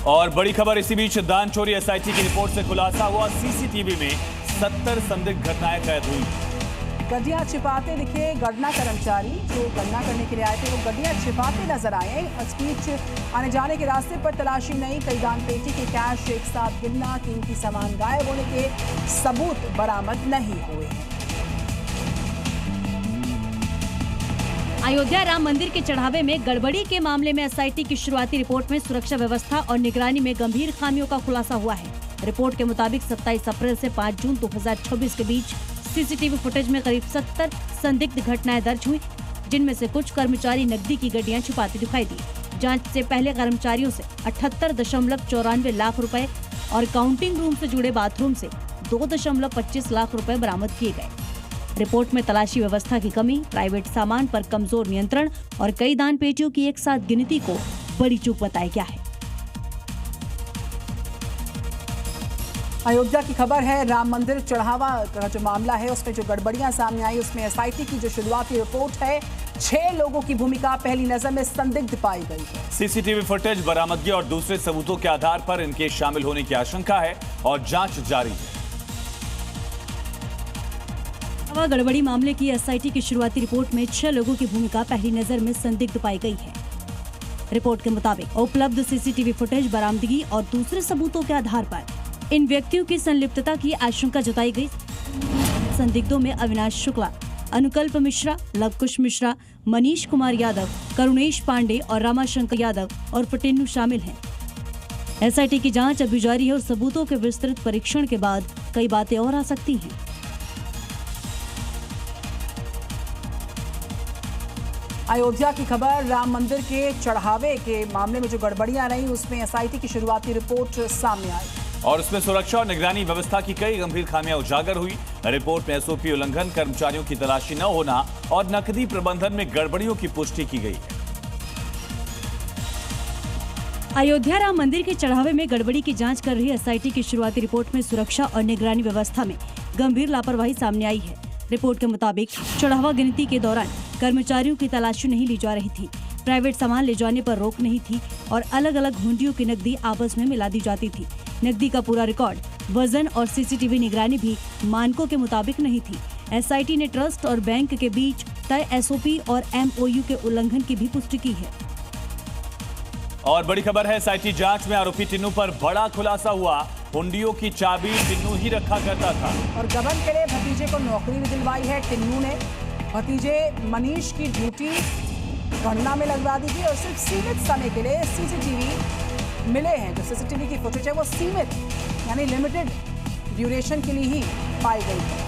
और बड़ी खबर इसी बीच दान चोरी एसआईटी की रिपोर्ट से खुलासा हुआ। सीसीटीवी में 70 संदिग्ध घटनाएं कैद हुई। गड्डियां छिपाते दिखे गणना कर्मचारी जो गणना करने के लिए आए थे, वो गड्डियां छिपाते नजर आए। इस बीच आने जाने के रास्ते पर तलाशी नहीं, कई दान पेटी के कैश एक साथ गिनना, कीमती सामान गायब होने के सबूत बरामद नहीं हुए। अयोध्या राम मंदिर के चढ़ावे में गड़बड़ी के मामले में एसआईटी की शुरुआती रिपोर्ट में सुरक्षा व्यवस्था और निगरानी में गंभीर खामियों का खुलासा हुआ है। रिपोर्ट के मुताबिक 27 अप्रैल से 5 जून 2026 के बीच सीसीटीवी फुटेज में करीब 70 संदिग्ध घटनाएं दर्ज हुई, जिनमें से कुछ कर्मचारी नकदी की गड्डियां छुपाते दिखाई दी। जांच से पहले कर्मचारियों से 78.94 लाख रुपए और काउंटिंग रूम से जुड़े बाथरूम से 2.25 लाख रुपए बरामद किए गए। रिपोर्ट में तलाशी व्यवस्था की कमी, प्राइवेट सामान पर कमजोर नियंत्रण और कई दान पेटियों की एक साथ गिनती को बड़ी चूक बताया गया है। अयोध्या की खबर है, राम मंदिर चढ़ावा का जो मामला है उसमें जो गड़बड़ियां सामने आई, उसमें एसआईटी की जो शुरुआती रिपोर्ट है, 6 लोगों की भूमिका पहली नजर में संदिग्ध पाई गई है। सीसीटीवी फुटेज, बरामदगी और दूसरे सबूतों के आधार पर इनके शामिल होने की आशंका है और जांच जारी है। गड़बड़ी मामले की एसआईटी की शुरुआती रिपोर्ट में 6 लोगों की भूमिका पहली नजर में संदिग्ध पाई गई है। रिपोर्ट के मुताबिक उपलब्ध सीसीटीवी फुटेज, बरामदगी और दूसरे सबूतों के आधार पर इन व्यक्तियों की संलिप्तता की आशंका जताई गई। संदिग्धों में अविनाश शुक्ला, अनुकल्प मिश्रा, लवकुश मिश्रा, मनीष कुमार यादव, करुणेश पांडे और रामाशंकर यादव और टिन्नू शामिल हैं। एसआईटी की जांच अभी जारी है और सबूतों के विस्तृत परीक्षण के बाद कई बातें और आ सकती हैं। अयोध्या की खबर, राम मंदिर के चढ़ावे के मामले में जो गड़बड़ियां रही उसमें एसआईटी की शुरुआती रिपोर्ट सामने आई और उसमें सुरक्षा और निगरानी व्यवस्था की कई गंभीर खामियां उजागर हुई। रिपोर्ट में एसओपी उल्लंघन, कर्मचारियों की तलाशी न होना और नकदी प्रबंधन में गड़बड़ियों की पुष्टि की गई है। अयोध्या राम मंदिर के चढ़ावे में गड़बड़ी की जांच कर रही एसआईटी की शुरुआती रिपोर्ट में सुरक्षा और निगरानी व्यवस्था में गंभीर लापरवाही सामने आई है। रिपोर्ट के मुताबिक चढ़ावा गिनती के दौरान कर्मचारियों की तलाशी नहीं ली जा रही थी, प्राइवेट सामान ले जाने पर रोक नहीं थी और अलग अलग हुंडियों की नकदी आपस में मिला दी जाती थी। नकदी का पूरा रिकॉर्ड, वजन और सीसीटीवी निगरानी भी मानकों के मुताबिक नहीं थी। एसआईटी ने ट्रस्ट और बैंक के बीच तय एसओपी और एमओयू के उल्लंघन की भी पुष्टि की है। और बड़ी खबर है, एसआईटी जांच में आरोपी टिन्नू पर बड़ा खुलासा हुआ। हुंडियों की चाबी टिन्नू ही रखा करता था और गबन के लिए भतीजे को नौकरी भी दिलवाई है टिन्नू ने। भतीजे मनीष की ड्यूटी गणना में लगवा दी थी और सिर्फ सीमित समय के लिए सीसीटीवी मिले हैं। जो सीसीटीवी की फुटेज है वो सीमित यानी लिमिटेड ड्यूरेशन के लिए ही पाई गई है।